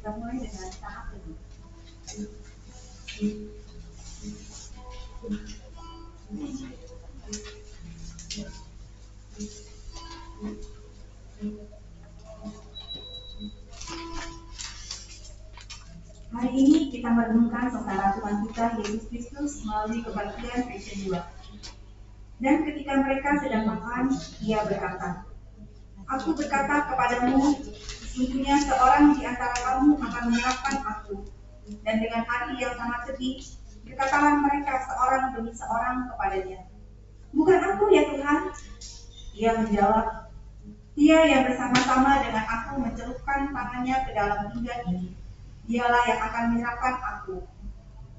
kita mulai dengan tahap ini. Hari ini kita merenungkan secara Tuhan kita Yesus Kristus melalui kebaktian Passion 2. Dan ketika mereka sedang makan, ia berkata, "Aku berkata kepadamu, sesungguhnya seorang di antara kamu akan menyerahkan aku." Dan dengan hati yang sangat sedih, berkatalah mereka seorang demi seorang kepadanya, "Bukan aku ya Tuhan?" Ia menjawab, "Dia yang bersama-sama dengan aku mencelupkan tangannya ke dalam pinggan ini, dialah yang akan menyerahkan aku.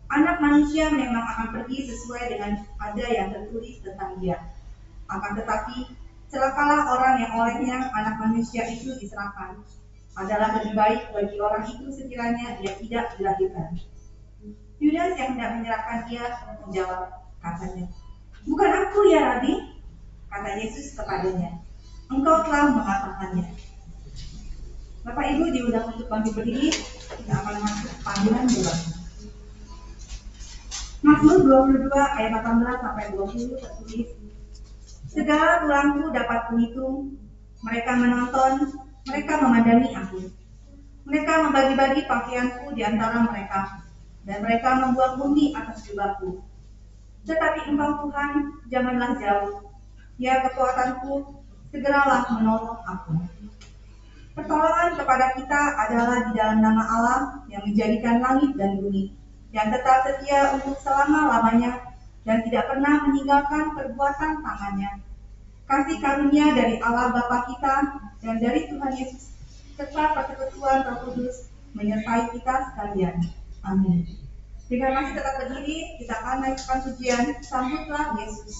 Anak manusia memang akan pergi sesuai dengan ada yang tertulis tentang dia. Akan tetapi, celakalah orang yang olehnya anak manusia itu diserahkan. Adalah lebih baik bagi orang itu sekiranya dia tidak dilahirkan." Yudas yang hendak menyerahkan dia menjawab, katanya, "Bukan aku ya Rabi?" Kata Yesus kepadanya, "Engkau telah mengatakannya." Bapak Ibu diundang untuk bangkit berdiri, kita akan masuk panggilan doa. Mazmur 22 ayat 18 sampai 20 tertulis, "Segala tulangku dapat kuhitung, mereka menonton, mereka memandangi aku. Mereka membagi-bagi pakaianku di antara mereka, dan mereka membuat bumi atas jubahku. Tetapi Engkau Tuhan, janganlah jauh. Ya kekuatanku, segeralah menolong aku." Pertolongan kepada kita adalah di dalam nama Allah yang menjadikan langit dan bumi, yang tetap setia untuk selama-lamanya dan tidak pernah meninggalkan perbuatan tangannya. Kasih karunia dari Allah Bapa kita dan dari Tuhan Yesus serta persekutuan Roh Kudus menyertai kita sekalian. Amin. Jika masih tetap berdiri, kita akan naikkan pujian Sambutlah Yesus.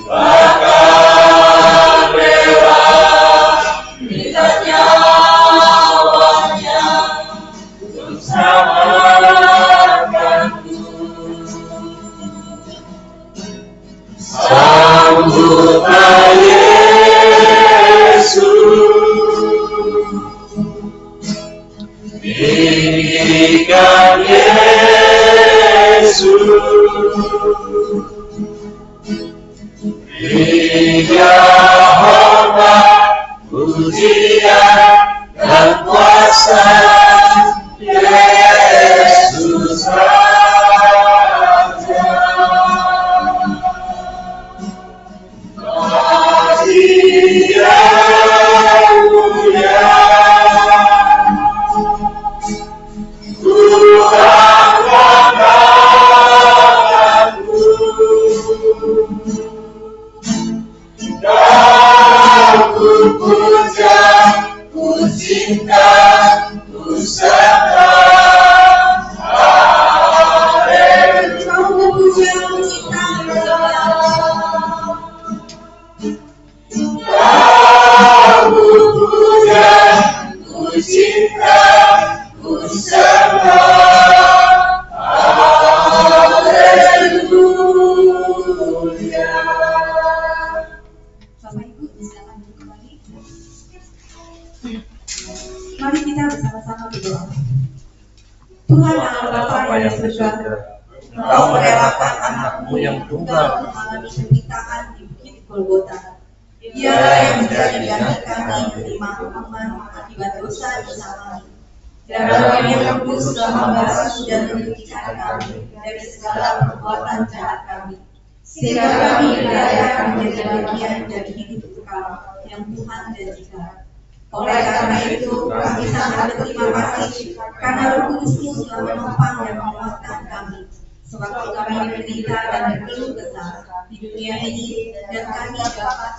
Bahkan rela berikan nyawanya untuk selamatkanku. Sambutlah Yesus, tinggikan Yesus, hingga hormat, pujian dan kuasa Yesus Raja. Kasih yang mulia, Tuhan Bapakku, dan ku puja, ku cinta, ku sembah. Haleluya. Ku puja, ku cinta, ku Ku puja, ku cinta, ku sembah. Haleluya. Bapak Ibu, silakan duduk kembali. Mari kita bersama-sama berdoa. Tuhan Allah Bapa yang di surga, Engkau merelakan anakmu yang tunggal mengalami penderitaan di Bukit Golgota. Dialah yang menjadi ganti kami menerima hukuman akibat dosa-dosa kami. Darah yang kudus telah membasuh dan menyucikan kami dari segala perbuatan jahat kami, sehingga kami dilayakan menjadi bagian dari hidup kekal yang Tuhan janjikan. Oleh karena itu, kami sangat berterima kasih karena Roh Kudus-Mu telah menopang dan menguatkan kami sewaktu kami menderita dan berkeluh kesah di dunia ini, dan kami dapat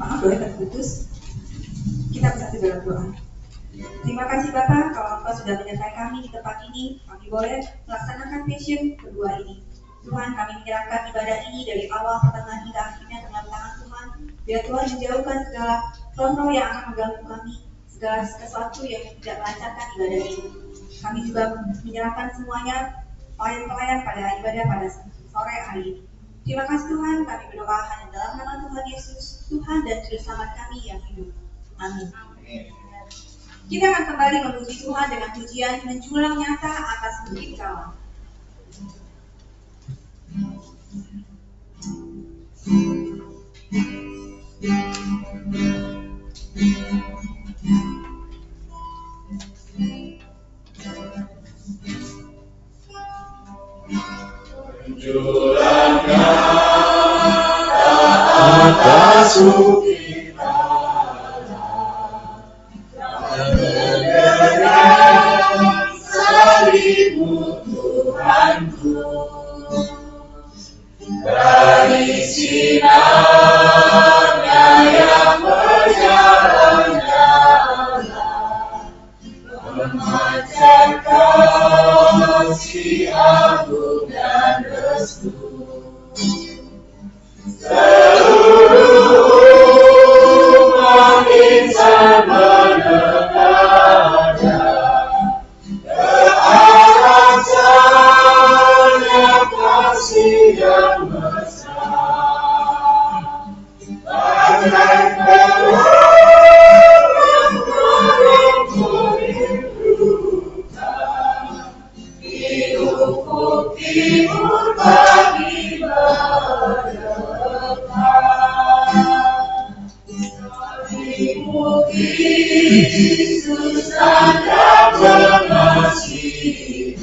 maaf boleh terputus. Kita bersatu dalam doa. Terima kasih Bapak, kalau Engkau sudah menyertai kami di tempat ini, kami boleh melaksanakan passion kedua ini. Tuhan, kami menyerahkan ibadah ini dari awal, pertengahan hingga akhirnya dalam tangan Tuhan. Biar Tuhan menjauhkan segala roh-roh yang akan mengganggu kami, segala sesuatu yang tidak melancarkan ibadah ini. Kami juga menyerahkan semuanya pelayan-pelayan pada ibadah pada sore hari ini. Terima kasih Tuhan, kami berdoa hanya dalam nama Tuhan Yesus, Tuhan dan Juru Selamat kami yang hidup. Amin. Kita akan kembali memuji Tuhan dengan pujian menjulang nyata atas bukit kawah. Menjulang nyata atas bukit salibmu Tuhanku, dari sinarnya yang bernyala-nyala memancarkan kasih agung dan restu. Seluruh umat insan bernegara kasih yang besar, bagai peluang merindukan di ufuk timur pagi berdekat. Salibmu Yesus tanda pengasihan,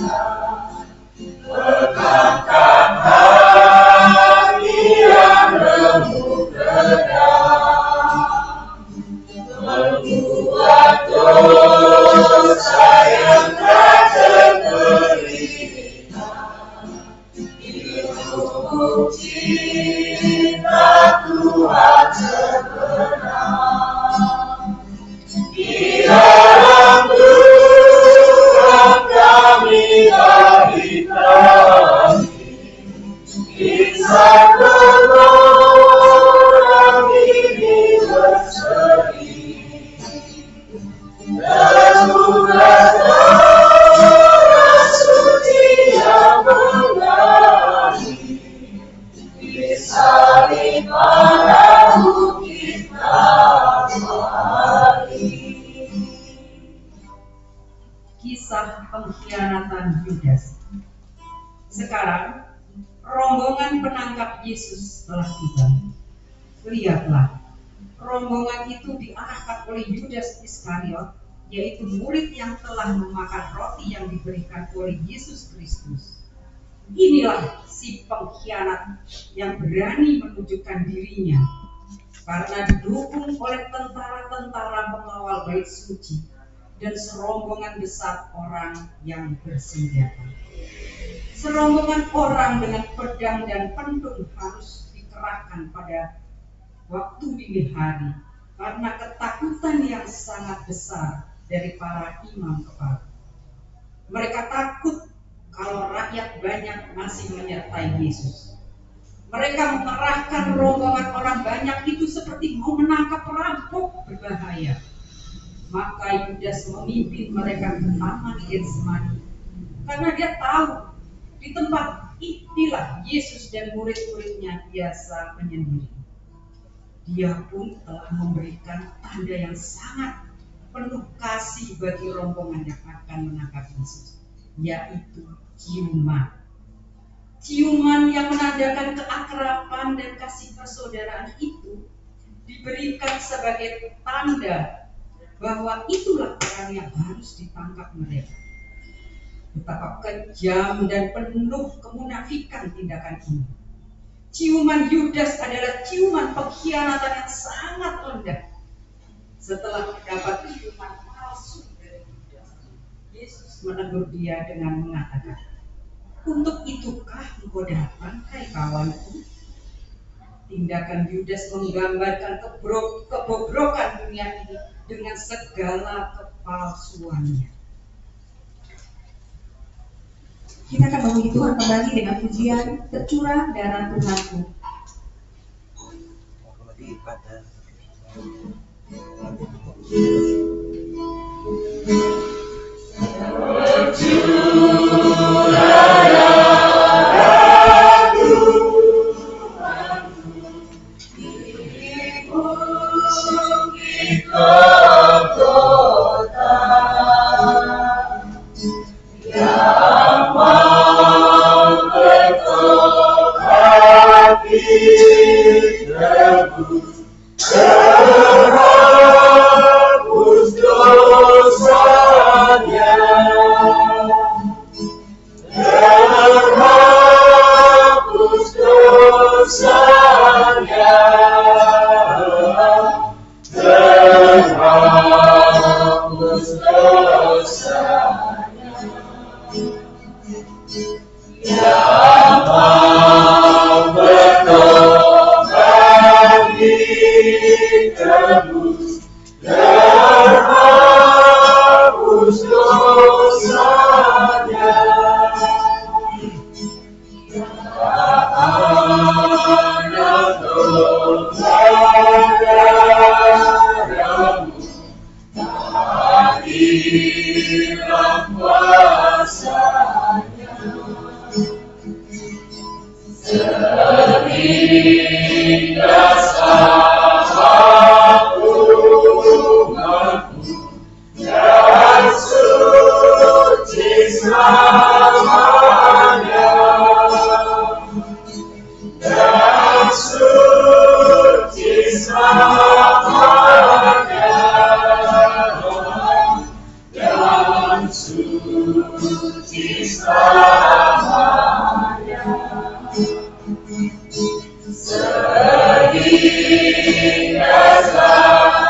bekapkan hati yang remuk redam, buat dosa yang tak terberita. Hidup cinta Tuhan sebenarnya. Di dalam Tuhan kami lahir kisah orang ini berseri. Terbuat darah suci yang mengani disalib pada bukit Kalvari. Kisah pengkhianatan Yudas. Sekarang rombongan penangkap Yesus telah tiba. Lihatlah, rombongan itu diarahkan oleh Yudas Iskariot, yaitu murid yang telah memakan roti yang diberikan oleh Yesus Kristus. Inilah si pengkhianat yang berani menunjukkan dirinya karena didukung oleh tentara-tentara pengawal bait suci dan serombongan besar orang yang bersenjata. Serombongan orang dengan pedang dan pentung harus dikerahkan pada waktu dini hari karena ketakutan yang sangat besar dari para imam kepala. Mereka takut kalau rakyat banyak masih menyertai Yesus. Mereka mengerahkan rombongan orang banyak itu seperti mau menangkap perampok berbahaya. Maka Yudas memimpin mereka ke taman Getsemani karena dia tahu di tempat inilah Yesus dan murid-muridnya biasa menyendiri. Dia pun telah memberikan tanda yang sangat penuh kasih bagi rombongan yang akan menangkap Yesus, yaitu ciuman. Ciuman yang menandakan keakraban dan kasih persaudaraan itu diberikan sebagai tanda bahwa itulah orang yang harus ditangkap mereka. Betapa kejam dan penuh kemunafikan tindakan ini. Ciuman Yudas adalah ciuman pengkhianatan yang sangat rendah. Setelah mendapat ciuman palsu dari Yudas, Yesus menegur dia dengan mengatakan, "Untuk itukah engkau datang, hai kawanku?" Tindakan Yudas menggambarkan kebobrokan dunia ini dengan segala kepalsuannya. Kita akan memuji Tuhan kembali dengan pujian tercurah darah Tuhanku. Terhapus dosanya, terhapus dosanya, terhapus dosanya. Yang mau bertobat ditebus, terhapus dosanya. Tak ada dosa darahmu, tak hilang kuasanya. Sehingga sama umatmu dan suci selamanya, dan suci selamanya, dan suci selamanya. Sehingga sama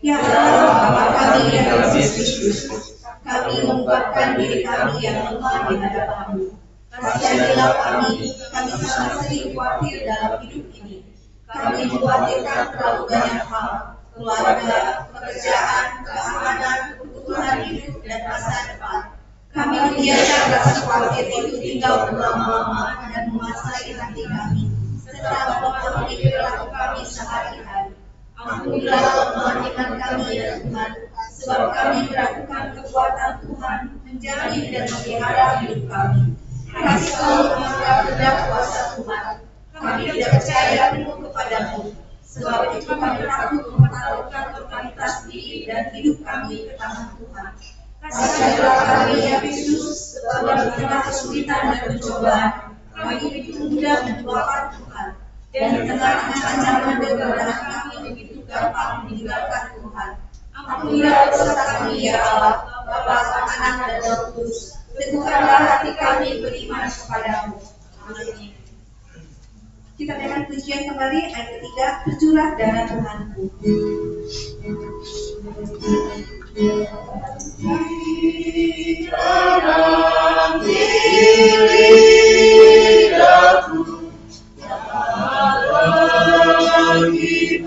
Ya Allah, Bapa kami yang dalam Yesus Kristus, kami mengungkapkan diri kami yang lemah di hadapan-Mu. Kasihanilah kami sangat sering khawatir dalam hidup ini. Kami dikhawatirkan terlalu banyak hal, keluarga, pekerjaan, keamanan, kebutuhan hidup, dan masa depan. Kami membiarkan rasa khawatir itu tinggal berlama-lama dan menguasai hati kami, serta mempengaruhi perilaku kami sehari-hari. Ampunilah kelemahan iman kami ya Tuhan, sebab kami meragukan kekuatan Tuhan menjalani dan memelihara hidup kami. Kami selalu menganggap rendah kuasa Tuhan. Kami tidak percaya penuh kepadamu, sebab itu kami takut mempertaruhkan totalitas diri dan hidup kami ke tangan Tuhan. Kasihanilah kami ya Kristus, sebab di tengah kesulitan dan pencobaan, kami begitu mudah menduakan Tuhan. Dan di tengah-tengah ancaman dan kebenaran kami begitu gampang meninggalkan Tuhan. Ampunilah dosa kami ya Allah, Bapa, Anak, dan Roh Kudus. Teguhkanlah hati kami beriman kepadamu. Amin. Kita dengar pujian kembali ayat ketiga, tercurah darah Tuhanku. Dalam diri aku lagi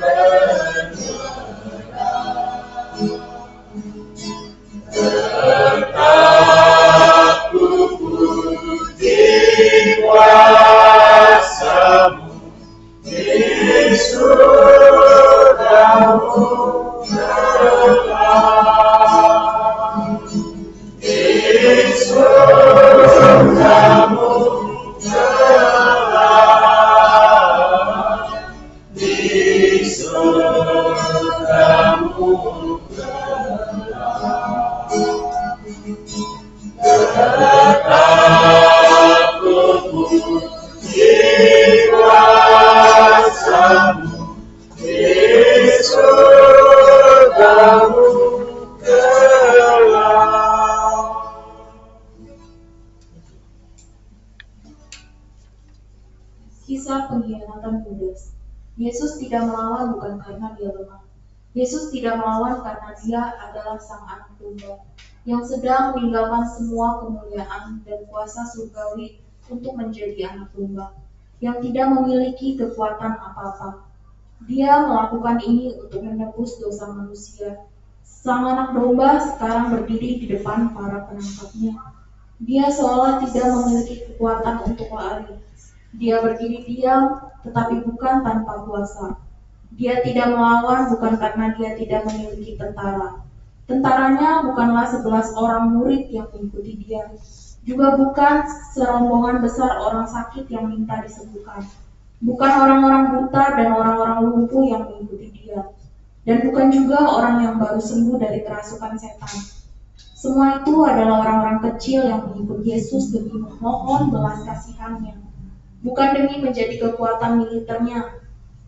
tetap ku puji kuasa-Mu di surga-Mu tetap, di surga-Mu tetap, di surga-Mu tetap ku puji kuasa-Mu di surga-Mu kelak. Kisah pengkhianatan Yudas. Yesus tidak melawan bukan karena dia lemah. Yesus tidak melawan karena dia adalah sang anak domba yang sedang meninggalkan semua kemuliaan dan kuasa surgawi untuk menjadi anak domba yang tidak memiliki kekuatan apa-apa. Dia melakukan ini untuk menebus dosa manusia. Sang anak domba sekarang berdiri di depan para penangkapnya. Dia seolah tidak memiliki kekuatan untuk lari. Dia berdiri diam, tetapi bukan tanpa kuasa. Dia tidak melawan bukan karena dia tidak memiliki tentara. Tentaranya bukanlah 11 orang murid yang mengikuti dia. Juga bukan serombongan besar orang sakit yang minta disembuhkan. Bukan orang-orang buta dan orang-orang lumpuh yang mengikuti dia. Dan bukan juga orang yang baru sembuh dari kerasukan setan. Semua itu adalah orang-orang kecil yang mengikut Yesus demi memohon belas kasihannya. Bukan demi menjadi kekuatan militernya.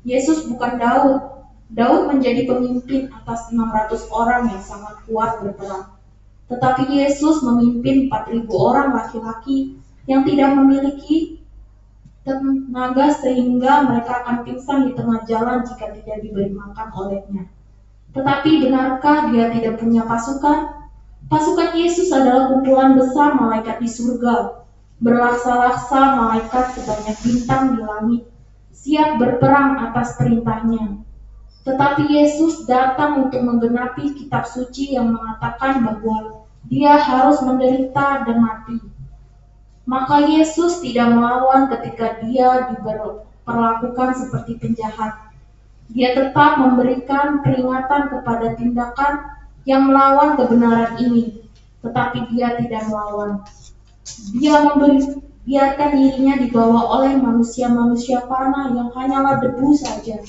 Yesus bukan Daud. Daud menjadi pemimpin atas 600 orang yang sangat kuat berperang. Tetapi Yesus memimpin 4.000 orang laki-laki yang tidak memiliki tenaga sehingga mereka akan pingsan di tengah jalan jika tidak diberi makan olehnya. Tetapi benarkah dia tidak punya pasukan? Pasukan Yesus adalah kumpulan besar malaikat di surga. Berlaksa-laksa malaikat sebanyak bintang di langit, siap berperang atas perintahnya. Tetapi Yesus datang untuk menggenapi kitab suci yang mengatakan bahwa dia harus menderita dan mati. Maka Yesus tidak melawan ketika dia diperlakukan seperti penjahat. Dia tetap memberikan peringatan kepada tindakan yang melawan kebenaran ini, tetapi dia tidak melawan. Dia membiarkan dirinya dibawa oleh manusia-manusia fana yang hanyalah debu saja.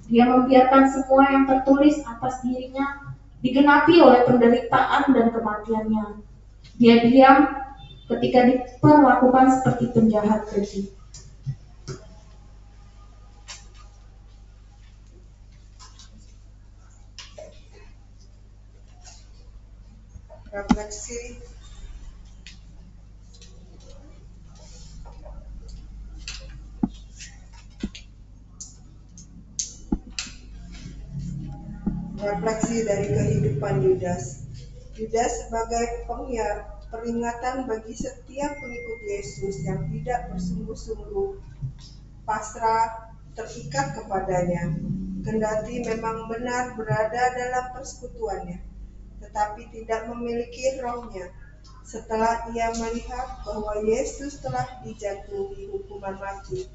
Dia membiarkan semua yang tertulis atas dirinya digenapi oleh penderitaan dan kematiannya. Dia diam ketika diperlakukan seperti penjahat keji. Refleksi Kulminasi dari kehidupan Yudas. Yudas sebagai peringatan bagi setiap pengikut Yesus yang tidak bersungguh-sungguh pasrah terikat kepadanya, kendati memang benar berada dalam persekutuannya, tetapi tidak memiliki rohnya. Setelah ia melihat bahwa Yesus telah dijatuhi hukuman mati,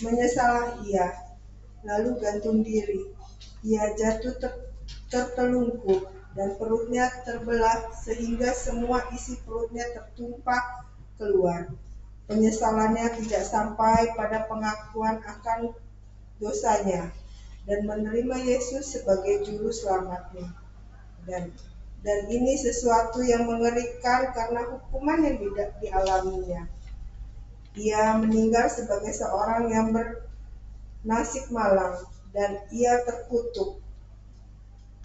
menyesallah ia, lalu gantung diri. Ia jatuh tertelungkup dan perutnya terbelah sehingga semua isi perutnya tertumpah keluar. Penyesalannya tidak sampai pada pengakuan akan dosanya dan menerima Yesus sebagai juru selamatnya. Dan ini sesuatu yang mengerikan karena hukuman yang tidak dialaminya. Ia meninggal sebagai seorang yang bernasib malang dan ia terkutuk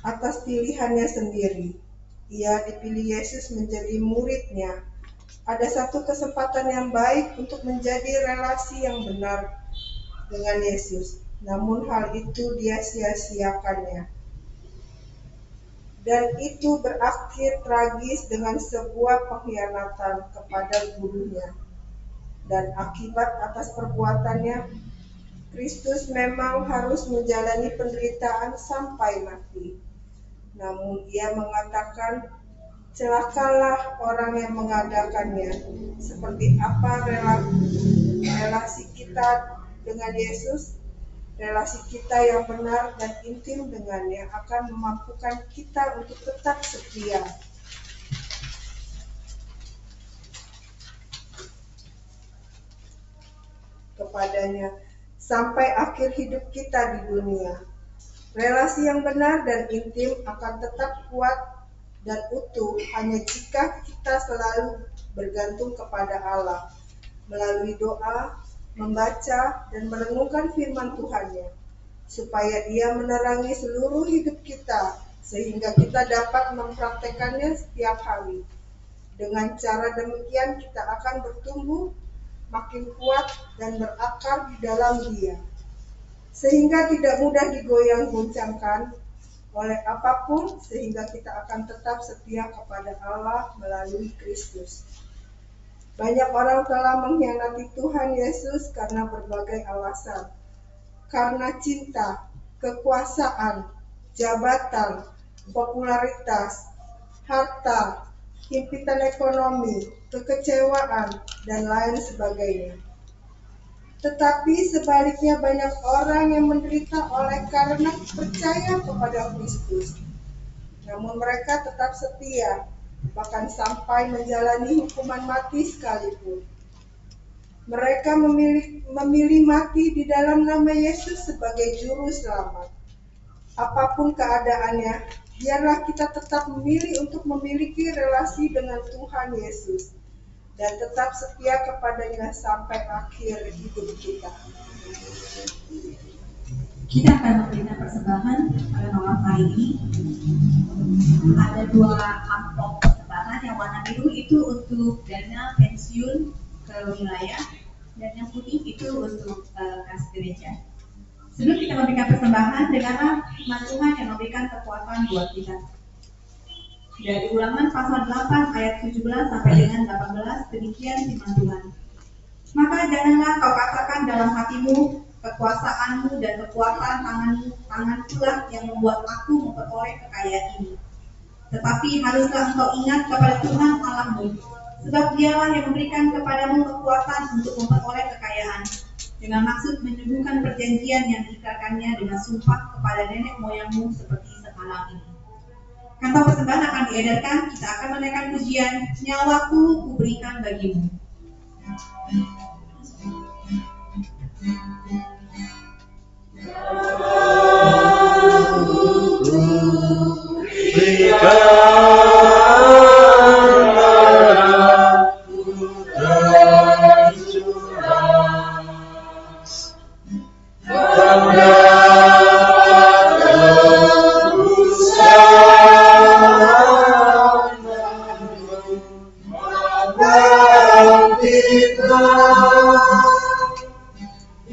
atas pilihannya sendiri. Ia dipilih Yesus menjadi muridnya. Ada satu kesempatan yang baik untuk menjadi relasi yang benar dengan Yesus. Namun hal itu dia sia-siakannya. Dan itu berakhir tragis dengan sebuah pengkhianatan kepada gurunya. Dan akibat atas perbuatannya, Kristus memang harus menjalani penderitaan sampai mati. Namun ia mengatakan, celakalah orang yang mengadakannya. Seperti apa relasi kita dengan Yesus? Relasi kita yang benar dan intim dengannya akan memampukan kita untuk tetap setia. Kepadanya sampai akhir hidup kita di dunia. Relasi yang benar dan intim akan tetap kuat dan utuh hanya jika kita selalu bergantung kepada Allah melalui doa, membaca dan merenungkan firman Tuhan-Nya, supaya Ia menerangi seluruh hidup kita sehingga kita dapat mempraktekannya setiap hari. Dengan cara demikian kita akan bertumbuh makin kuat dan berakar di dalam Dia, sehingga tidak mudah digoyang-goncangkan oleh apapun, sehingga kita akan tetap setia kepada Allah melalui Kristus. Banyak orang telah mengkhianati Tuhan Yesus karena berbagai alasan. Karena cinta, kekuasaan, jabatan, popularitas, harta, himpitan ekonomi, kekecewaan, dan lain sebagainya. Tetapi sebaliknya banyak orang yang menderita oleh karena percaya kepada Kristus. Namun mereka tetap setia, bahkan sampai menjalani hukuman mati sekalipun. Mereka memilih mati di dalam nama Yesus sebagai juru selamat. Apapun keadaannya, biarlah kita tetap memilih untuk memiliki relasi dengan Tuhan Yesus dan tetap setia kepadanya sampai akhir hidup kita. Kita akan memberikan persembahan pada malam hari ini. Ada 2 amplop persembahan. Yang warna biru itu untuk dana pensiun ke wilayah, dan yang putih itu untuk kas gereja. Sebelum kita memberikan persembahan, dengarlah firman Tuhan yang memberikan kekuatan buat kita. Dari Ulangan pasal 8 ayat 17 sampai dengan 18, demikian firman Tuhan. Maka janganlah kau katakan dalam hatimu, kekuasaanmu dan kekuatan tangankulah yang membuat aku memperoleh kekayaan ini. Tetapi haruslah engkau ingat kepada Tuhan Allahmu, sebab Dialah yang memberikan kepadamu kekuatan untuk memperoleh kekayaan, dengan maksud menyembuhkan perjanjian yang diikrarkannya dengan sumpah kepada nenek moyangmu seperti sekarang ini. Kantong persembahan akan diedarkan, kita akan menaikkan pujian, nyawaku kuberikan bagimu.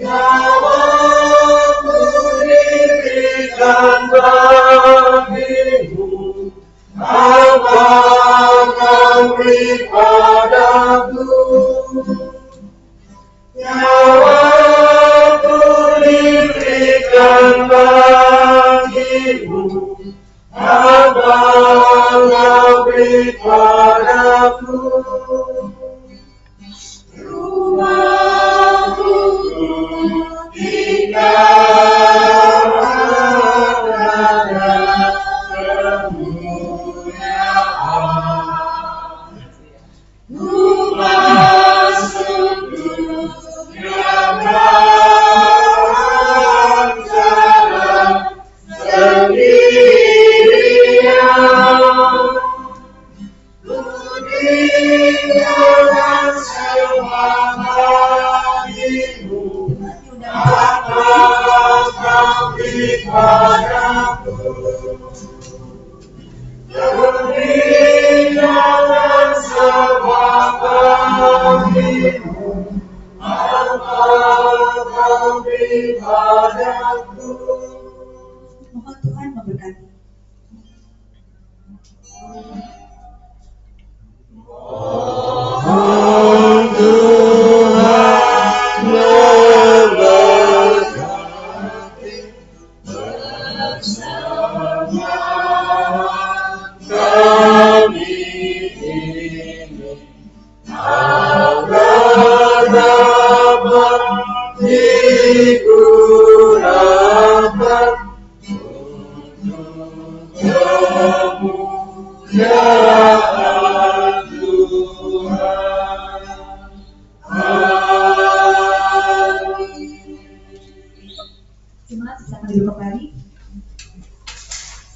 Nyawaku diberikan bagimu. beri padaku, nyawaku diberikan bagimu, apa Kau beri padaku. Rumahku tinggal ada kemuliaan. Rumah yang jalan sendirian, ku tinggalkan semua bagimu, apa Kau beri padaku. Ku tinggalkan semua bagimu, apa Kau beri padaku. Mohon Tuhan memberkati. Mohon Tuhan memberkati bersama kami ini, agar dapat digunakan untuk kemuliaan Tuhan. Amin. Jemaat silakan duduk kembali.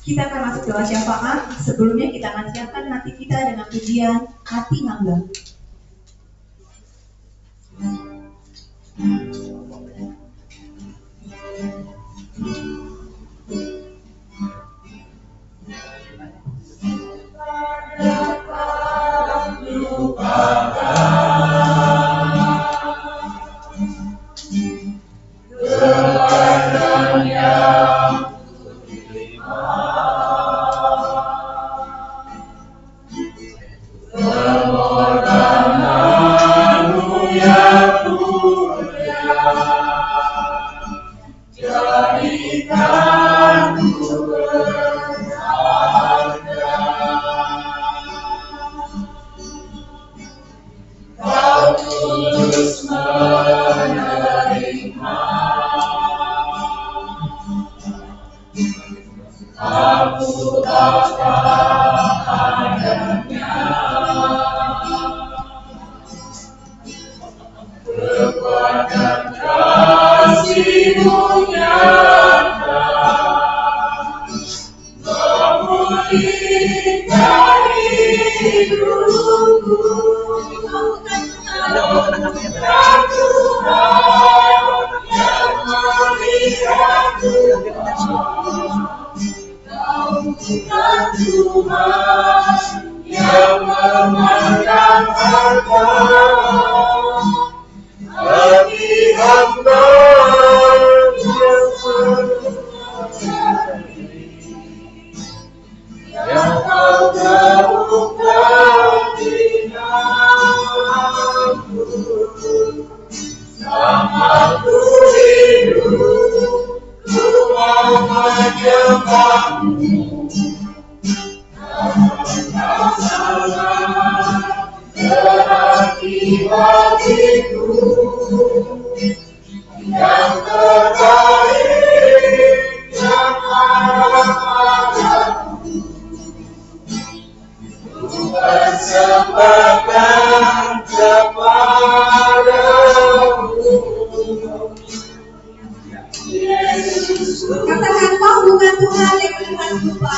Kita akan masuk doa syafaat. Sebelumnya kita akan siapkan hati kita dengan pujian Hati Hamba. Katakan kau bukan Tuhan yang melihat rupa.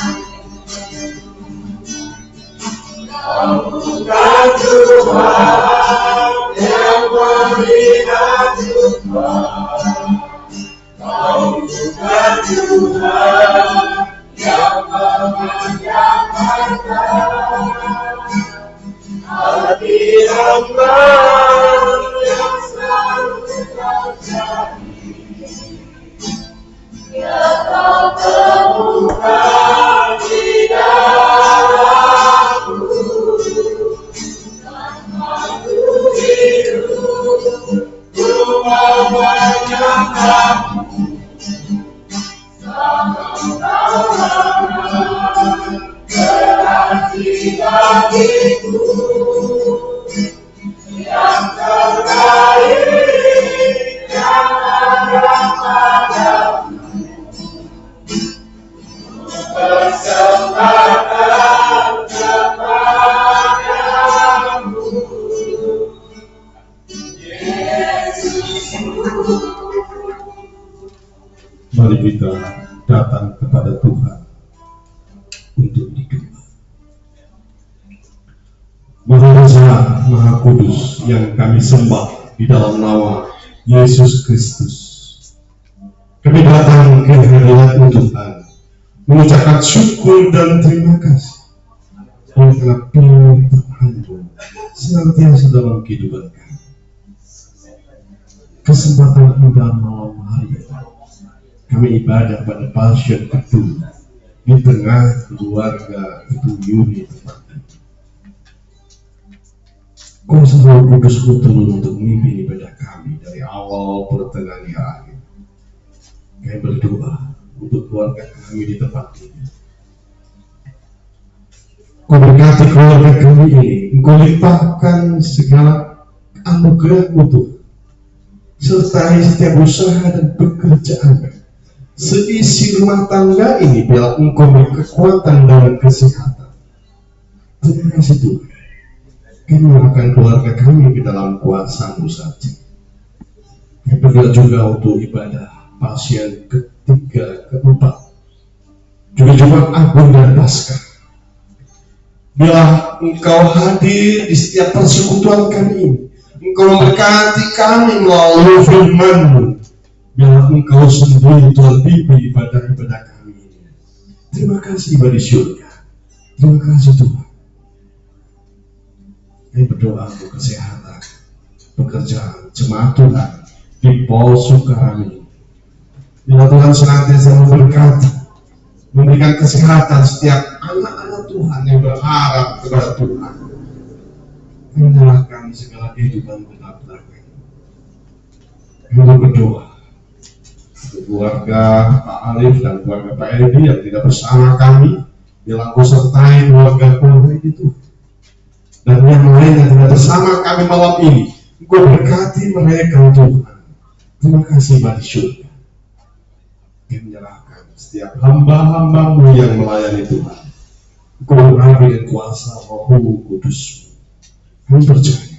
Kau bukan Tuhan yang melihat rupa. Kau bukan Tuhan yang memandang harta. Hati hamba yang selalu terjadi. Ya kau temukan di dalamku, bagiku yang terbaik yang ada padamu. Persembahkan kepadamu, Yesusku. Mari kita datang kepada Tuhan untuk didoa. Maha Esa, Maha Kudus yang kami sembah di dalam nama Yesus Kristus, kami datang ke hadirat-Mu Tuhan, mengucapkan syukur dan terima kasih karena penyertaan-Mu senantiasa dalam kehidupan kami. Kesempatan indah malam hari ini, kami ibadah pada pasien itu di tengah keluarga Ibu Yuni tempatnya. Kuasa Roh Kudus turun untuk memimpin ibadah kami dari awal, pertengahan, hingga akhir. Kami berdoa untuk keluarga kami di tempat ini. Kau berkati keluarga kami ini, Engkau limpahkan segala anugerah-Mu Tuhan, sertai setiap usaha dan pekerjaan. Seisi rumah tangga ini biar Engkau beri kekuatan dan kesehatan. Terima kasih Tuhan. Kami menyerahkan keluarga kami ke dalam kuasa-Mu saja. Kami berdoa juga untuk ibadah pasien ketiga, keempat, juga Jumat Agung dan Paskah. Bila Engkau hadir di setiap persekutuan kami ini, Engkau memberkati kami melalui firman-Mu. Biarlah Engkau sendiri Tuhan pimpin ibadah-ibadah kami ini. Terima kasih Bapa di surga. Terima kasih Tuhan. Kami berdoa untuk kesehatan, pekerjaan, jemaat Tuhan di Polres Sukarami. Bila Tuhan senantiasa memberkati, memberikan kesehatan setiap anak-anak Tuhan yang berharap kepada Tuhan. Kami menyerahkan segala kehidupan benar-benar kami. Kami berdoa untuk keluarga Pak Alif dan keluarga Pak Edi yang tidak bersama kami. Bila Engkau sertai keluarga-keluarga itu dan yang lain yang tidak bersama kami malam ini, Engkau berkati mereka Tuhan. Terima kasih Bapa di surga. Kami menyerahkan setiap hamba-hamba-Mu yang melayani Tuhan. Engkau mengurapi dengan kuasa Roh Kudus. Kami percaya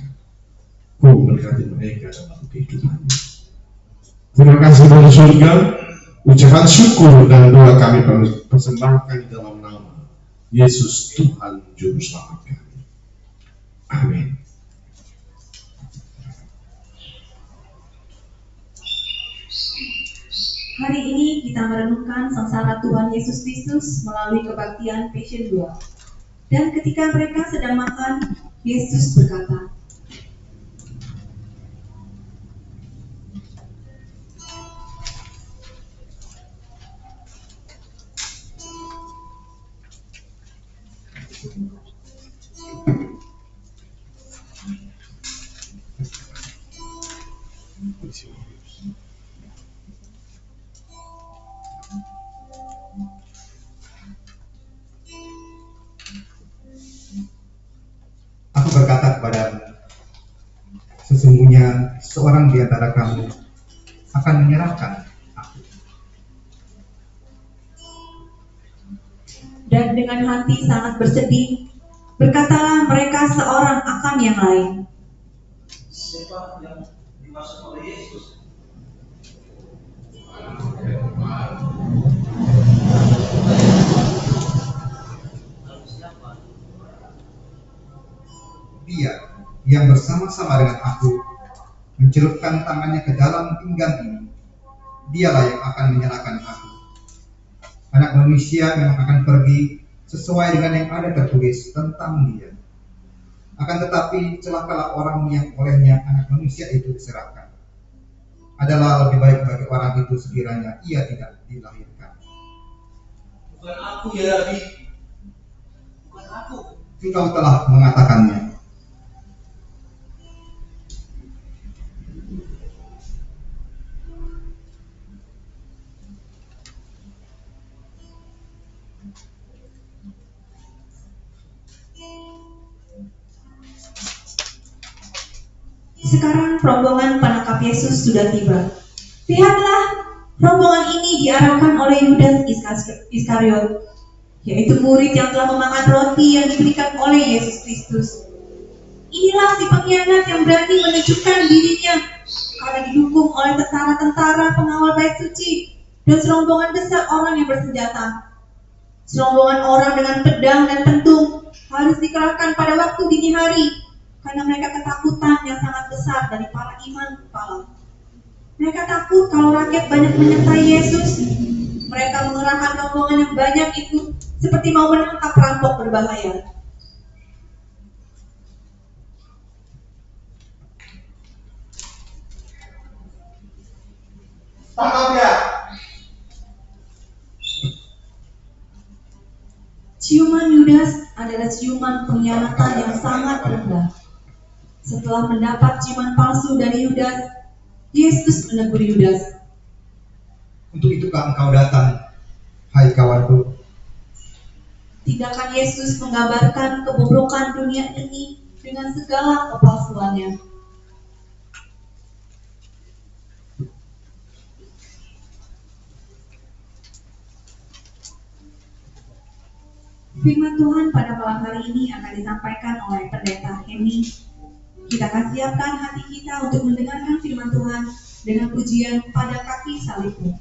Engkau memberkati mereka dalam kehidupannya. Terima kasih Bapa di surga. Ucapan syukur dan doa kami persembahkan di dalam nama Yesus Tuhan Juru Selamat kami. Amin. Hari ini kita merenungkan sengsara Tuhan Yesus Kristus melalui kebaktian Passion 2. Dan ketika mereka sedang makan, Yesus berkata, Aku berkata kepadamu, sesungguhnya seorang di antara kamu akan menyerahkan aku. dan dengan hati sangat bersedih, berkatalah mereka seorang akan yang lain. Siapa yang dimaksud oleh Yesus? Dia yang bersama-sama dengan aku mencelupkan tangannya ke dalam pinggan ini, dialah yang akan menyerahkan aku. Anak manusia memang akan pergi sesuai dengan yang ada tertulis tentang dia. Akan tetapi celakalah orang yang olehnya anak manusia itu diserahkan. Adalah lebih baik bagi orang itu sekiranya ia tidak dilahirkan. Bukan aku ya Nabi. Bukan aku. Engkau telah mengatakannya. Sekarang rombongan penangkap Yesus sudah tiba. Lihatlah, rombongan ini diarahkan oleh Yudas Iskariot, yaitu murid yang telah memakan roti yang diberikan oleh Yesus Kristus. Inilah si pengkhianat yang berani menunjukkan dirinya karena didukung oleh tentara-tentara pengawal bait suci dan serombongan besar orang yang bersenjata. Serombongan orang dengan pedang dan pentung harus dikerahkan pada waktu dini hari karena mereka ketakutan yang sangat besar dari para imam kepala. Mereka takut kalau rakyat banyak menyertai Yesus. Mereka mengerahkan rombongan yang banyak itu seperti mau menangkap perampok berbahaya. Tangkap dia. Ciuman Yudas adalah ciuman pengkhianatan yang sangat rendah. Setelah mendapat ciuman palsu dari Yudas, Yesus menegur Yudas. Untuk itukah engkau datang, hai kawanku? Tindakan Yesus menggambarkan kebobrokan dunia ini dengan segala kepalsuannya. Firman Tuhan pada malam hari ini akan disampaikan oleh Pendeta Hemi. Kita akan siapkan hati kita untuk mendengarkan firman Tuhan dengan pujian pada kaki salibmu.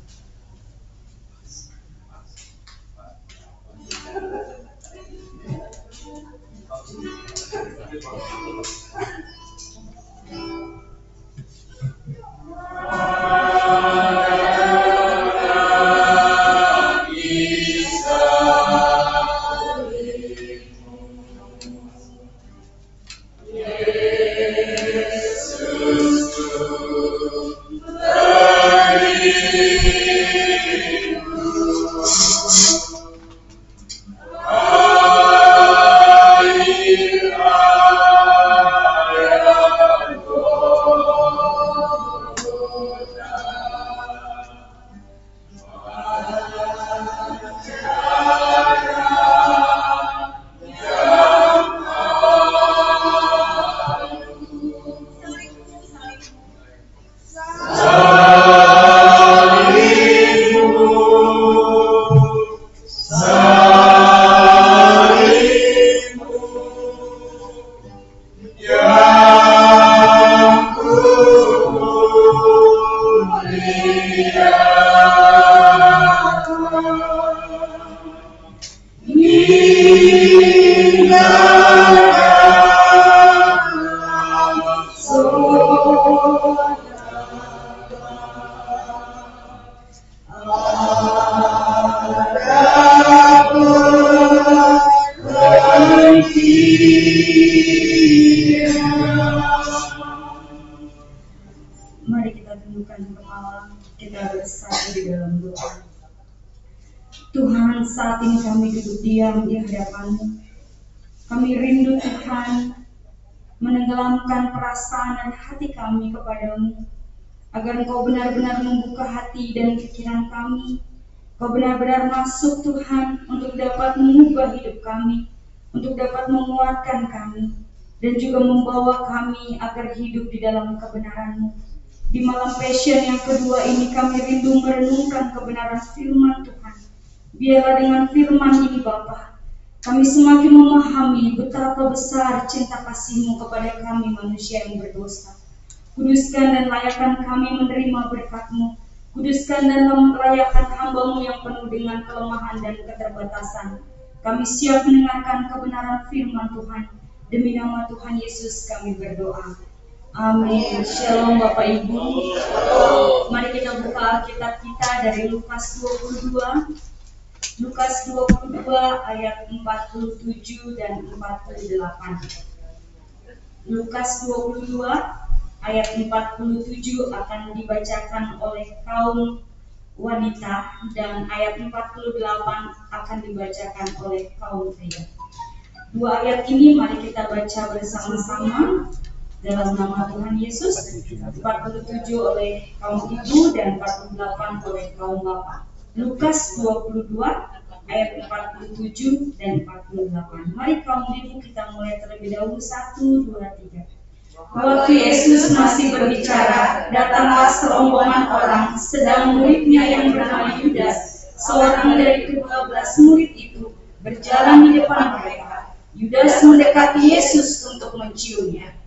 Mari kita tundukkan kepala, kita bersatu di dalam doa. Tuhan, saat ini kami duduk diam di hadapan-Mu. Kami rindu Tuhan menenggelamkan perasaan dan hati kami kepadamu, agar Engkau benar-benar membuka hati dan pikiran kami. Engkau benar-benar masuk Tuhan untuk dapat mengubah hidup kami, untuk dapat menguatkan kami, dan juga membawa kami agar hidup di dalam kebenaran-Mu. Di malam Passion yang kedua ini kami rindu merenungkan kebenaran firman Tuhan. Biarlah dengan firman ini Bapa, kami semakin memahami betapa besar cinta kasih-Mu kepada kami manusia yang berdosa. Kuduskan dan layakkan kami menerima berkat-Mu. Kuduskan dan layakkan hamba-Mu yang penuh dengan kelemahan dan keterbatasan. Kami siap mendengarkan kebenaran firman Tuhan. Demi nama Tuhan Yesus kami berdoa. Amin. Shalom Bapak Ibu. Mari kita buka Alkitab kita dari Lukas 22. Lukas 22 ayat 47 dan 48. Lukas 22 ayat 47 akan dibacakan oleh kaum wanita dan ayat 48 akan dibacakan oleh kaum pria. Dua ayat ini mari kita baca bersama-sama dalam nama Tuhan Yesus. 47 oleh kaum ibu dan 48 oleh kaum bapak. Lukas 22 ayat 47 dan 48. Mari kaum ibu kita mulai terlebih dahulu. 1, 2, 3. Waktu Yesus masih berbicara, datanglah serombongan orang, sedang muridnya yang bernama Yudas, seorang dari ke-12 murid itu, berjalan di depan mereka. Yudas mendekati Yesus untuk menciumnya.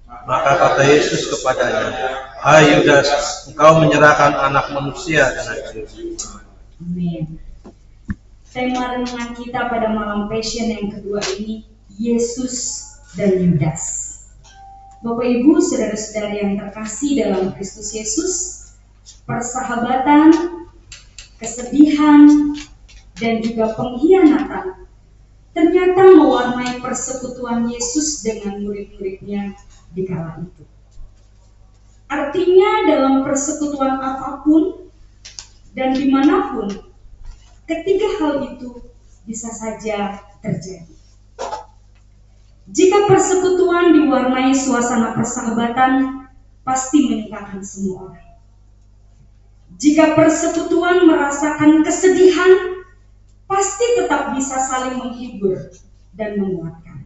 Maka kata Yesus kepadanya, "Hai Yudas, engkau menyerahkan anak manusia dengan adil." Amin. Tema renungan kita pada malam Passion yang kedua ini, Yesus dan Yudas. Bapak Ibu, saudara-saudari yang terkasih dalam Kristus Yesus, persahabatan, kesedihan, dan juga pengkhianatan ternyata mewarnai persekutuan Yesus dengan murid-muridnya di kala itu. Artinya dalam persekutuan apapun dan dimanapun, ketiga hal itu bisa saja terjadi. Jika persekutuan diwarnai suasana persahabatan, pasti menyukakan semua orang. Jika persekutuan merasakan kesedihan, pasti tetap bisa saling menghibur dan menguatkan.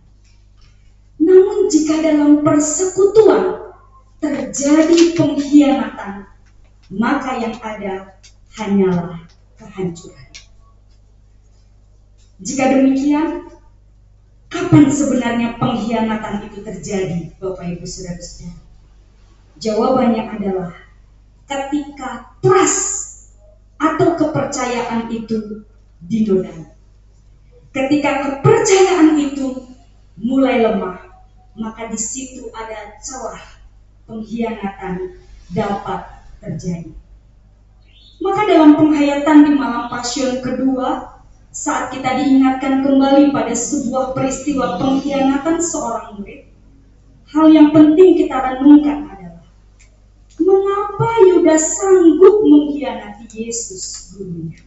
Namun jika dalam persekutuan terjadi pengkhianatan, maka yang ada hanyalah kehancuran. Jika demikian, kapan sebenarnya pengkhianatan itu terjadi, Bapak Ibu Saudara-saudara? Jawabannya adalah ketika trust atau kepercayaan itu dinodai. Ketika kepercayaan itu mulai lemah, maka di situ ada celah pengkhianatan dapat terjadi. Maka dalam penghayatan di malam Passion kedua, saat kita diingatkan kembali pada sebuah peristiwa pengkhianatan seorang murid, hal yang penting kita renungkan adalah mengapa Yudas sanggup mengkhianati Yesus gurunya.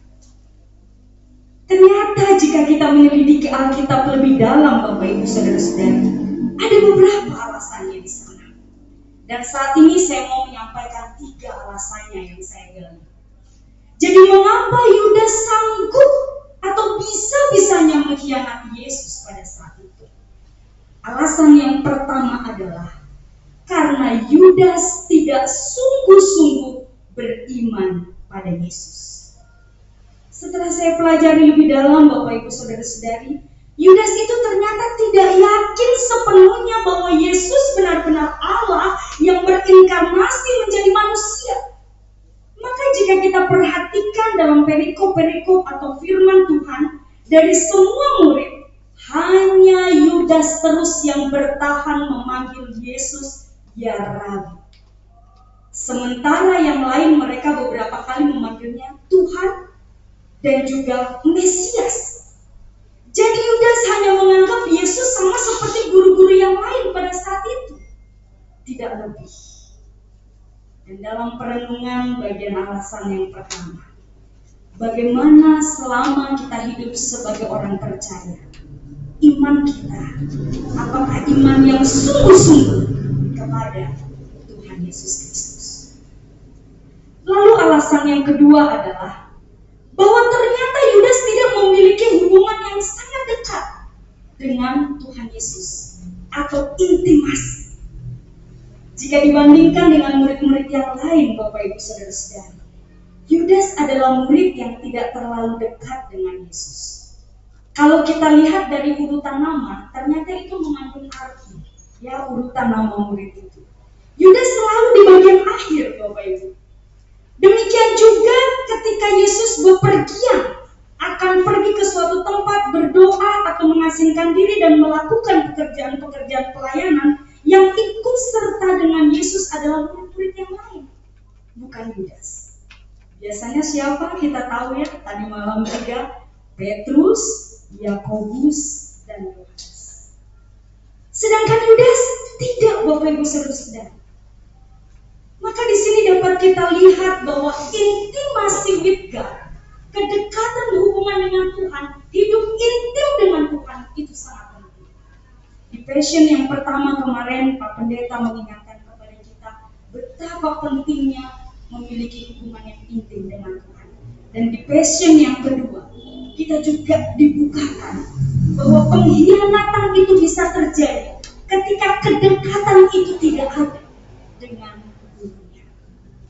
Ternyata jika kita menyelidiki Alkitab lebih dalam, Bapak Ibu Saudara-saudari, ada beberapa alasannya di sana. Dan saat ini saya mau menyampaikan 3 alasannya yang saya gali. Jadi mengapa Yudas sanggup atau bisa-bisanya mengkhianati Yesus pada saat itu? Alasan yang pertama adalah karena Yudas tidak sungguh-sungguh beriman pada Yesus. Setelah saya pelajari lebih dalam, Bapak Ibu Saudara-saudari, Yudas itu ternyata tidak yakin sepenuhnya bahwa Yesus benar-benar Allah yang berinkarnasi menjadi manusia. Maka jika kita perhatikan dalam perikop-perikop atau firman Tuhan, dari semua murid, hanya Yudas terus yang bertahan memanggil Yesus ya Rabi. Sementara yang lain mereka beberapa kali memanggilnya Tuhan dan juga Mesias. Jadi Yudas hanya menganggap Yesus sama seperti guru-guru yang lain pada saat itu, tidak lebih. Dan dalam perenungan bagian alasan yang pertama, bagaimana selama kita hidup sebagai orang percaya, iman kita, apakah iman yang sungguh-sungguh kepada Tuhan Yesus Kristus? Lalu alasan yang kedua adalah bahwa ternyata Yudas tidak memiliki hubungan yang sangat dekat dengan Tuhan Yesus atau intimasi. Jika dibandingkan dengan murid-murid yang lain, Bapak Ibu Saudara-saudari, Yudas adalah murid yang tidak terlalu dekat dengan Yesus. Kalau kita lihat dari urutan nama, ternyata itu mengandung arti, ya, urutan nama murid itu. Yudas selalu di bagian akhir, Bapak Ibu. Demikian juga ketika Yesus bepergian, akan pergi ke suatu tempat berdoa atau mengasingkan diri dan melakukan pekerjaan-pekerjaan pelayanan, yang ikut serta dengan Yesus adalah murid-murid yang lain, bukan Yudas. Biasanya siapa? Kita tahu ya, tadi malam juga Petrus, Yakobus, dan Yohanes. Sedangkan Yudas tidak, Bapak Ibu Saudara-saudari. Maka di sini dapat kita lihat bahwa intimasi with God, kedekatan hubungan dengan Tuhan, hidup intim dengan Tuhan itu sangat penting. Di Passion yang pertama kemarin, Pak Pendeta mengingatkan kepada kita betapa pentingnya memiliki hubungan yang intim dengan Tuhan. Dan di Passion yang kedua, kita juga dibukakan bahwa pengkhianatan itu bisa terjadi ketika kedekatan itu tidak ada dengan gurunya.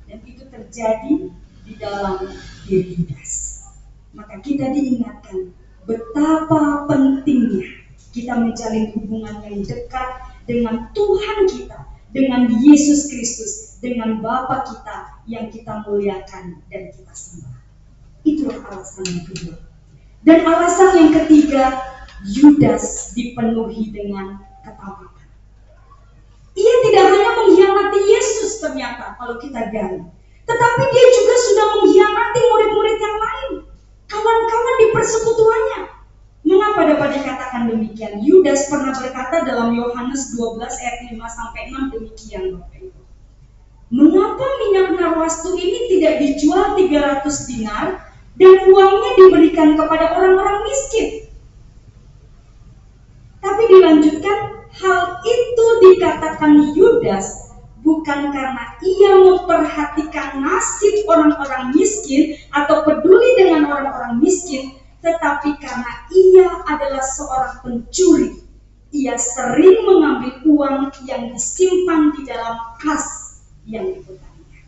Dan itu terjadi di dalam diri Yudas. Maka kita diingatkan betapa pentingnya kita menjalin hubungan yang dekat dengan Tuhan kita, dengan Yesus Kristus, dengan Bapa kita yang kita muliakan dan kita sembah. Itulah alasan yang kedua. Dan alasan yang ketiga, Yudas dipenuhi dengan ketakutan. Ia tidak hanya mengkhianati Yesus ternyata kalau kita gali, tetapi dia juga sudah mengkhianati murid-murid yang lain, kawan-kawan di persekutuannya. Mengapa dapat dikatakan demikian? Yudas pernah berkata dalam Yohanes 12 ayat 5-6 demikian, Bapak Ibu. Mengapa minyak narwastu ini tidak dijual 300 dinar dan uangnya diberikan kepada orang-orang miskin? Tapi dilanjutkan, hal itu dikatakan Yudas bukan karena ia memperhatikan nasib orang-orang miskin atau peduli dengan orang-orang miskin, tetapi karena ia adalah seorang pencuri. Ia sering mengambil uang yang disimpan di dalam kas yang diputarinya.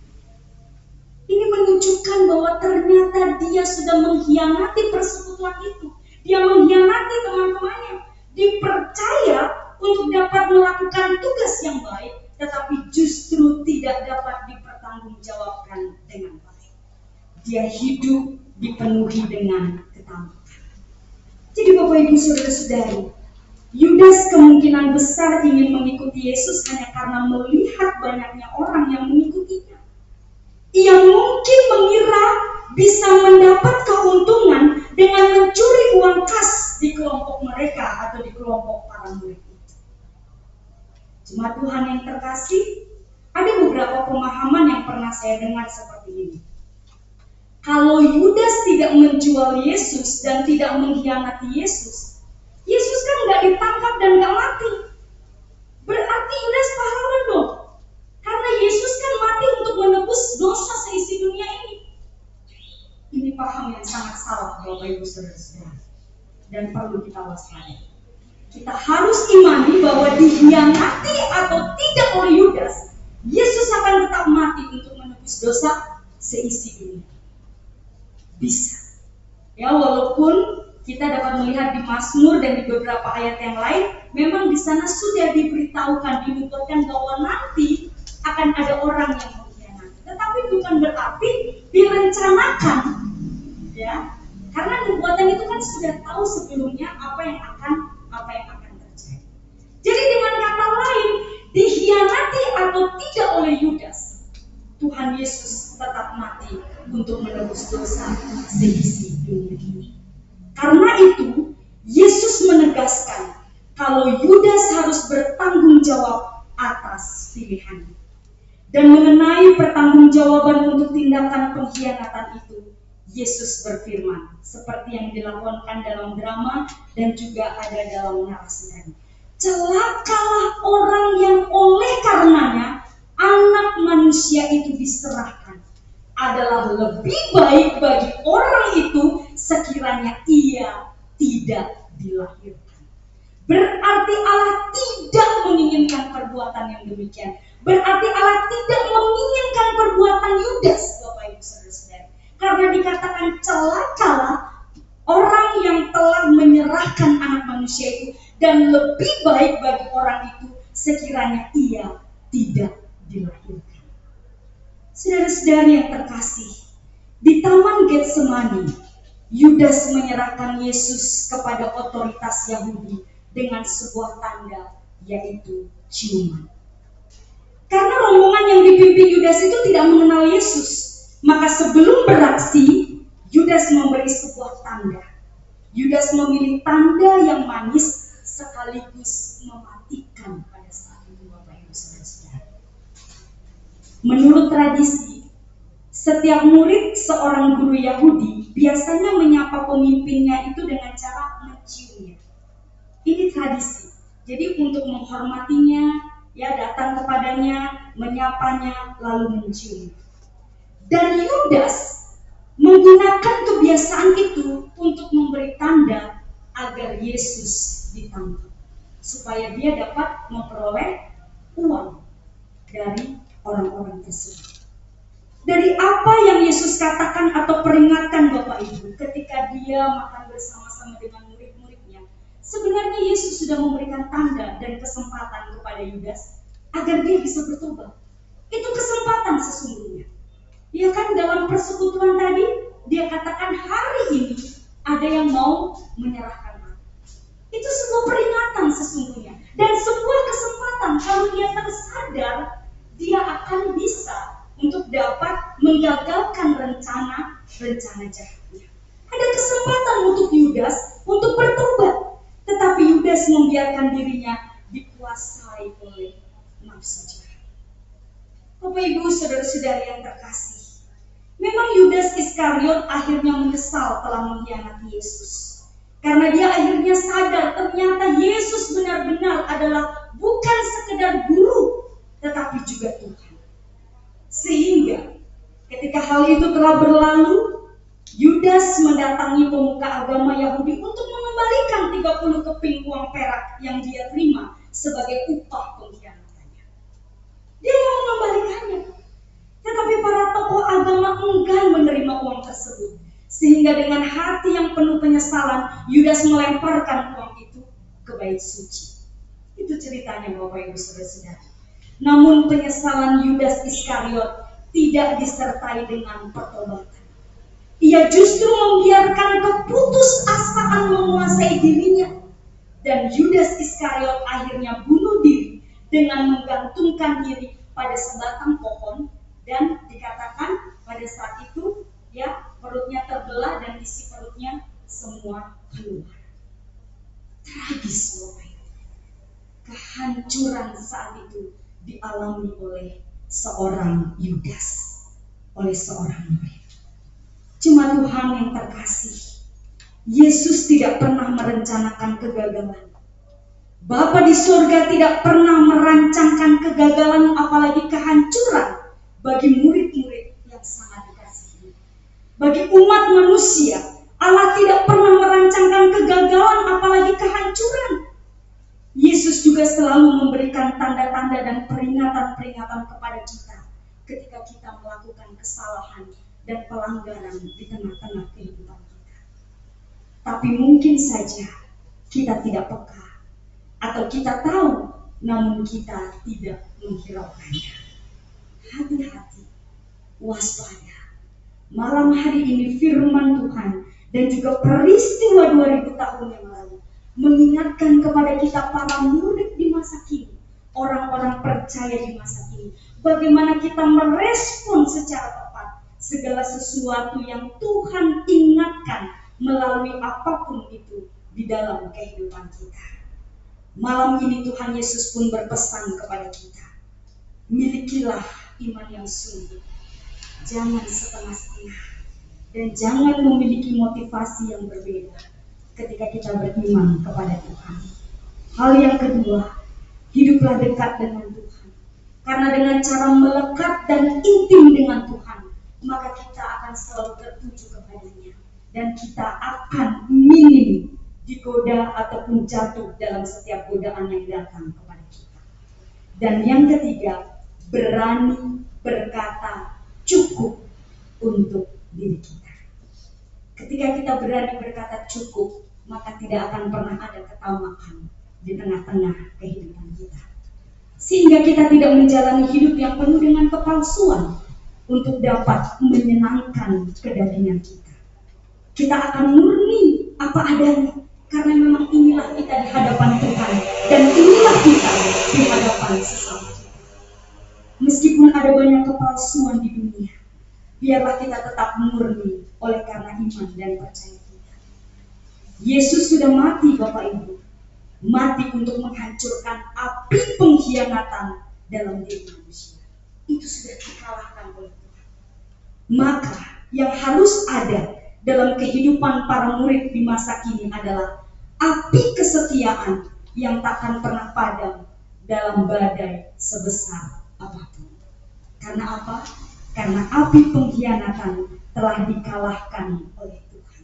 Ini menunjukkan bahwa ternyata dia sudah mengkhianati persekutuan itu. Dia mengkhianati teman-temannya. Dipercaya untuk dapat melakukan tugas yang baik, tetapi justru tidak dapat dipertanggungjawabkan dengan baik. Dia hidup dipenuhi dengan ketakutan. Jadi Bapak Ibu Saudara-saudari, Yudas kemungkinan besar ingin mengikuti Yesus hanya karena melihat banyaknya orang yang mengikutinya. Ia mungkin mengira bisa mendapat keuntungan dengan mencuri uang kas di kelompok mereka atau di kelompok para murid itu. Jemaat Tuhan yang terkasih, ada beberapa pemahaman yang pernah saya dengar seperti ini. Kalau Yudas tidak menjual Yesus dan tidak mengkhianati Yesus, Yesus kan nggak ditangkap dan nggak mati. Berarti Yudas pahlawan dong. Karena Yesus kan mati untuk menebus dosa seisi dunia ini. Ini paham yang sangat salah Bapak Ibu Saudara-saudara. Dan perlu kita waspadai. Kita harus imani bahwa dikhianati atau tidak oleh Yudas, Yesus akan tetap mati untuk menebus dosa seisi dunia. Bisa. Ya, walaupun kita dapat melihat di Mazmur dan di beberapa ayat yang lain, memang di sana sudah diberitahukan, dinubuatkan bahwa nanti akan ada orang yang mengkhianati. Tetapi bukan berarti direncanakan, ya. Karena nubuatan itu kan sudah tahu sebelumnya apa yang akan terjadi. Jadi dengan kata lain, dikhianati atau tidak oleh Yudas, Tuhan Yesus tetap mati untuk menebus dosa seisi dunia ini. Karena itu, Yesus menegaskan kalau Yudas harus bertanggung jawab atas pilihannya. Dan mengenai pertanggungjawaban untuk tindakan pengkhianatan itu, Yesus berfirman, seperti yang dilakukan dalam drama dan juga ada dalam narasi tadi. Celakalah orang yang oleh karenanya anak manusia itu diserahkan. Adalah lebih baik bagi orang itu sekiranya ia tidak dilahirkan. Berarti Allah tidak menginginkan perbuatan yang demikian. Berarti Allah tidak menginginkan perbuatan Yudas, Bapak Ibu Saudara-saudara. Karena dikatakan celakalah orang yang telah menyerahkan anak manusia itu, dan lebih baik bagi orang itu sekiranya ia tidak dilahirkan. Saudara-saudari yang terkasih, di Taman Getsemani, Yudas menyerahkan Yesus kepada otoritas Yahudi dengan sebuah tanda, yaitu ciuman. Karena rombongan yang dipimpin Yudas itu tidak mengenal Yesus, maka sebelum beraksi, Yudas memberi sebuah tanda. Yudas memilih tanda yang manis sekaligus mematikan pada saat itu, Bapak Ibu Saudara-saudara. Menurut tradisi, setiap murid seorang guru Yahudi biasanya menyapa pemimpinnya itu dengan cara menciumnya. Ini tradisi. Jadi untuk menghormatinya, ya datang kepadanya, menyapanya, lalu menciumnya. Dan Yudas menggunakan kebiasaan itu untuk memberi tanda agar Yesus ditangkap. supaya dia dapat memperoleh uang dari orang-orang tersebut. Dari apa yang Yesus katakan atau peringatkan Bapak Ibu ketika dia makan bersama-sama dengan murid-muridnya, sebenarnya Yesus sudah memberikan tanda dan kesempatan kepada Yudas agar dia bisa bertobat. Itu kesempatan sesungguhnya. Ya kan, dalam persekutuan tadi dia katakan hari ini ada yang mau menyerahkan aku. Itu sebuah peringatan sesungguhnya dan sebuah kesempatan kalau dia tersadar dia akan bisa untuk dapat menggagalkan rencana jahatnya. Ada kesempatan untuk Yudas untuk bertobat, tetapi Yudas membiarkan dirinya dikuasai oleh nafsu jahat. Bapak Ibu, saudara-saudari yang terkasih, memang Yudas Iskariot akhirnya menyesal telah mengkhianati Yesus. Karena dia akhirnya sadar ternyata Yesus benar-benar adalah bukan sekedar guru, tetapi juga Tuhan. Sehingga ketika hal itu telah berlalu, Yudas mendatangi pemuka agama Yahudi untuk mengembalikan 30 keping uang perak yang dia terima sebagai upah pengkhianatannya. Dia mau mengembalikannya, tetapi para tokoh agama enggan menerima uang tersebut. Sehingga dengan hati yang penuh penyesalan, Yudas melemparkan uang itu ke bait suci. Itu ceritanya Bapak Ibu Saudara-saudara. Namun penyesalan Yudas Iskariot tidak disertai dengan pertobatan. Ia justru membiarkan keputusasaan menguasai dirinya. Dan Yudas Iskariot akhirnya bunuh diri dengan menggantungkan diri pada sebatang pohon. Dan dikatakan pada saat itu ya perutnya terbelah dan isi perutnya semua keluar. Tragis Bapak Ibu. Kehancuran saat itu dialami oleh seorang Yudas, oleh seorang murid. Cuma Tuhan yang terkasih, Yesus tidak pernah merencanakan kegagalan. Bapa di surga tidak pernah merancangkan kegagalan apalagi kehancuran bagi murid-murid yang sangat dikasihi. Bagi umat manusia, Allah tidak pernah merancangkan kegagalan apalagi kehancuran. Yesus juga selalu memberikan tanda-tanda dan peringatan-peringatan kepada kita ketika kita melakukan kesalahan dan pelanggaran di tengah-tengah kehidupan kita. Tapi mungkin saja kita tidak peka atau kita tahu namun kita tidak menghiraukannya. Hati-hati, waspada. Malam hari ini firman Tuhan dan juga peristiwa 2000 tahun yang lalu mengingatkan kepada kita para murid di masa kini, orang-orang percaya di masa kini, bagaimana kita merespon secara tepat segala sesuatu yang Tuhan ingatkan melalui apapun itu di dalam kehidupan kita. Malam ini Tuhan Yesus pun berpesan kepada kita, milikilah iman yang sungguh, jangan setengah-setengah, dan jangan memiliki motivasi yang berbeda ketika kita beriman kepada Tuhan. Hal yang kedua, hiduplah dekat dengan Tuhan. Karena dengan cara melekat dan intim dengan Tuhan, maka kita akan selalu tertuju kepadanya. Dan kita akan minim digoda ataupun jatuh dalam setiap godaan yang datang kepada kita. Dan yang ketiga, berani berkata cukup untuk diri kita. Ketika kita berani berkata cukup, maka tidak akan pernah ada ketamakan di tengah-tengah kehidupan kita. Sehingga kita tidak menjalani hidup yang penuh dengan kepalsuan untuk dapat menyenangkan kedagingan kita. Kita akan murni apa adanya, karena memang inilah kita di hadapan Tuhan dan inilah kita di hadapan sesama kita. Meskipun ada banyak kepalsuan di dunia, biarlah kita tetap murni oleh karena iman dan percaya kita. Yesus sudah mati Bapak Ibu, mati untuk menghancurkan api pengkhianatan dalam diri manusia. Itu sudah dikalahkan oleh Tuhan. Maka yang harus ada dalam kehidupan para murid di masa kini adalah api kesetiaan yang takkan pernah padam dalam badai sebesar apapun. Karena apa? Karena api pengkhianatan telah dikalahkan oleh Tuhan,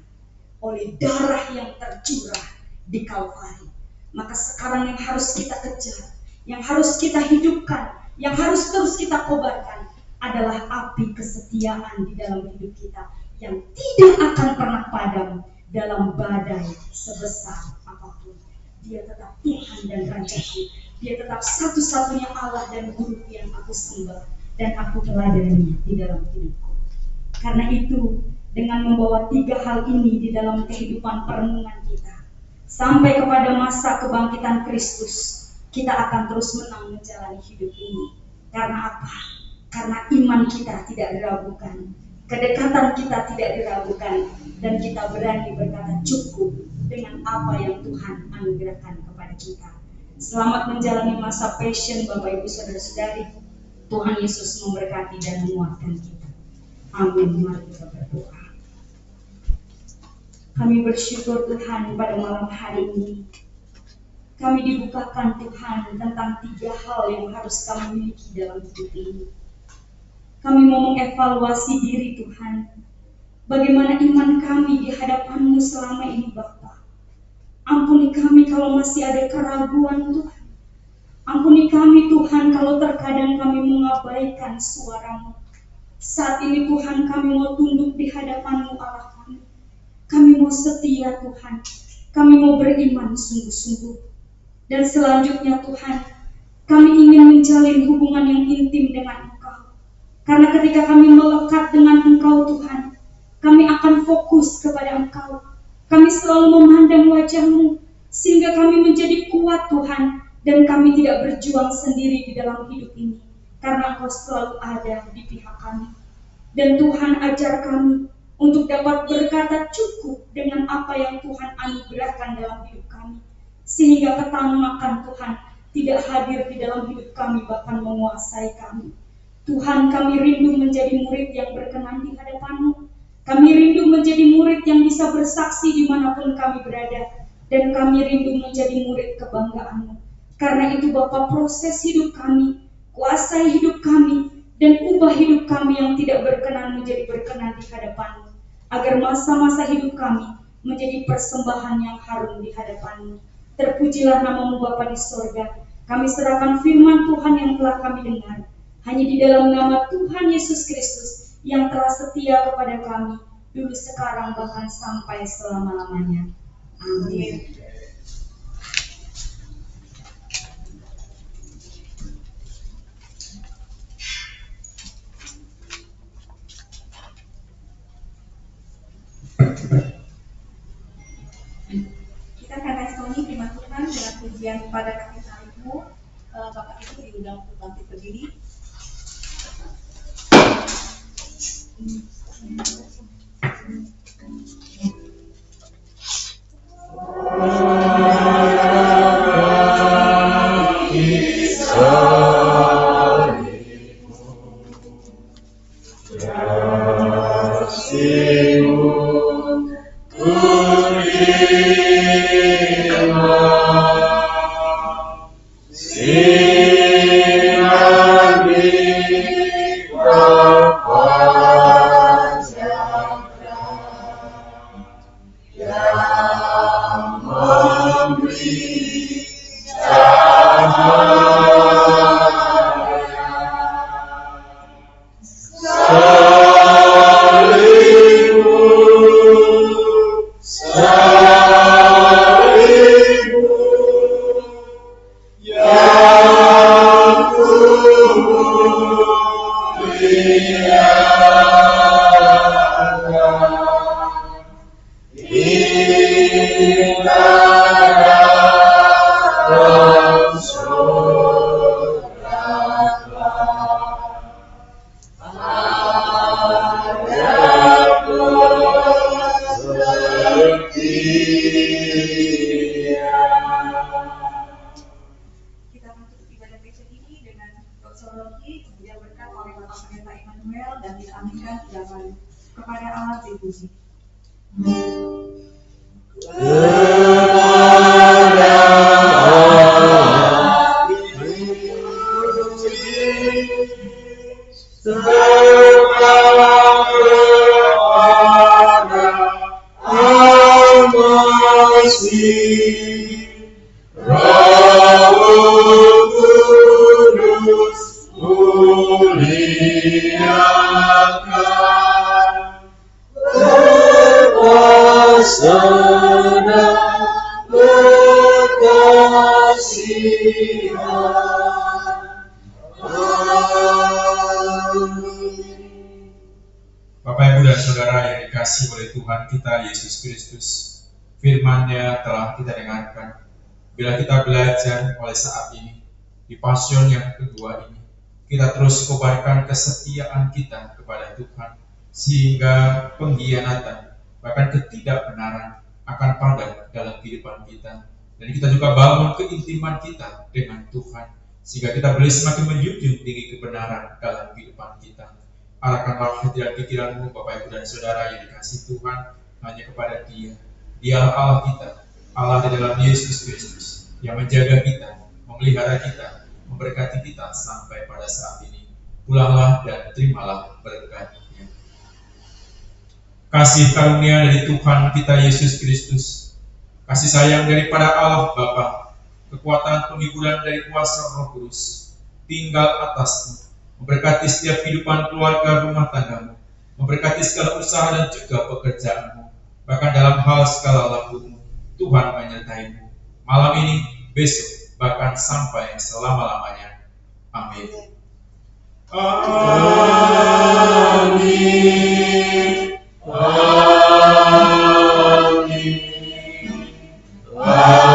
oleh darah yang tercurah di Kalvari. Maka sekarang yang harus kita kejar, yang harus kita hidupkan, yang harus terus kita kobarkan adalah api kesetiaan di dalam hidup kita yang tidak akan pernah padam dalam badai sebesar apapun. Dia tetap Tuhan dan Rajaku. Dia tetap satu-satunya Allah dan Guru yang aku sembah dan aku teladani di dalam hidupku. Karena itu, dengan membawa 3 hal ini di dalam kehidupan perenungan kita, sampai kepada masa kebangkitan Kristus, kita akan terus menang menjalani hidup ini. Karena apa? Karena iman kita tidak diragukan, kedekatan kita tidak diragukan, dan kita berani berkata cukup dengan apa yang Tuhan anugerahkan kepada kita. Selamat menjalani masa passion Bapak Ibu Saudara-saudari. Tuhan Yesus memberkati dan menguatkan kita. Amin. Mari kita berdoa. Kami bersyukur Tuhan pada malam hari ini. Kami dibukakan Tuhan tentang 3 hal yang harus kami miliki dalam hidup ini. Kami mau mengevaluasi diri Tuhan. Bagaimana iman kami di hadapan-Mu selama ini Bapa. Ampuni kami kalau masih ada keraguan Tuhan. Ampuni kami Tuhan kalau terkadang kami mengabaikan suara-Mu. Saat ini Tuhan kami mau tunduk di hadapan-Mu Allah kami. Kami mau setia Tuhan. Kami mau beriman sungguh-sungguh. Dan selanjutnya Tuhan, kami ingin menjalin hubungan yang intim dengan Engkau. Karena ketika kami melekat dengan Engkau Tuhan, kami akan fokus kepada Engkau. Kami selalu memandang wajah-Mu, sehingga kami menjadi kuat Tuhan, dan kami tidak berjuang sendiri di dalam hidup ini, karena Engkau selalu ada di pihak kami. Dan Tuhan ajar kami untuk dapat berkata cukup dengan apa yang Tuhan anugerahkan dalam hidup kami, sehingga ketamakan Tuhan tidak hadir di dalam hidup kami, bahkan menguasai kami. Tuhan, kami rindu menjadi murid yang berkenan di hadapan-Mu. Kami rindu menjadi murid yang bisa bersaksi dimanapun kami berada, dan kami rindu menjadi murid kebanggaan-Mu. Karena itu Bapa, proses hidup kami, kuasai hidup kami, dan ubah hidup kami yang tidak berkenan menjadi berkenan di hadapan-Mu, agar masa-masa hidup kami menjadi persembahan yang harum di hadapan-Mu. Terpujilah nama-Mu Bapa di sorga. Kami serahkan firman Tuhan yang telah kami dengar, hanya di dalam nama Tuhan Yesus Kristus yang telah setia kepada kami, dulu sekarang bahkan sampai selama-lamanya. Amin. Kita akan responi firman Tuhan dengan pujian kepada kasih sayang-Mu. Bapak Ibu diundang untuk bangkit berdiri. Bapak, Ibu, dan Saudara yang dikasihi oleh Tuhan kita Yesus Kristus, firman-Nya telah kita dengarkan. Bila kita belajar oleh saat ini, di pasion yang kedua ini, kita terus kobarkan kesetiaan kita kepada Tuhan, sehingga pengkhianatan, bahkan ketidakbenaran akan padat dalam kehidupan kita. Dan kita juga bangun keintiman kita dengan Tuhan, sehingga kita boleh semakin menjunjung tinggi kebenaran dalam kehidupan kita. Arahkanlah hati dan pikiranmu, Bapak, Ibu, dan Saudara yang dikasihi Tuhan, hanya kepada Dia. Dialah Allah kita, Allah di dalam Yesus Kristus, yang menjaga kita, memelihara kita, memberkati kita sampai pada saat ini. Pulanglah dan terimalah berkat-Nya. Kasih karunia dari Tuhan kita Yesus Kristus, kasih sayang daripada Allah Bapa, kekuatan penghiburan dari kuasa Roh Kudus, tinggal atasmu, memberkati setiap kehidupan keluarga rumah tanggamu, memberkati segala usaha dan juga pekerjaanmu, bahkan dalam hal segala lakumu, Tuhan menyertaimu, malam ini, besok, bahkan sampai selama-lamanya. Amin. Amin. Amin. Amin.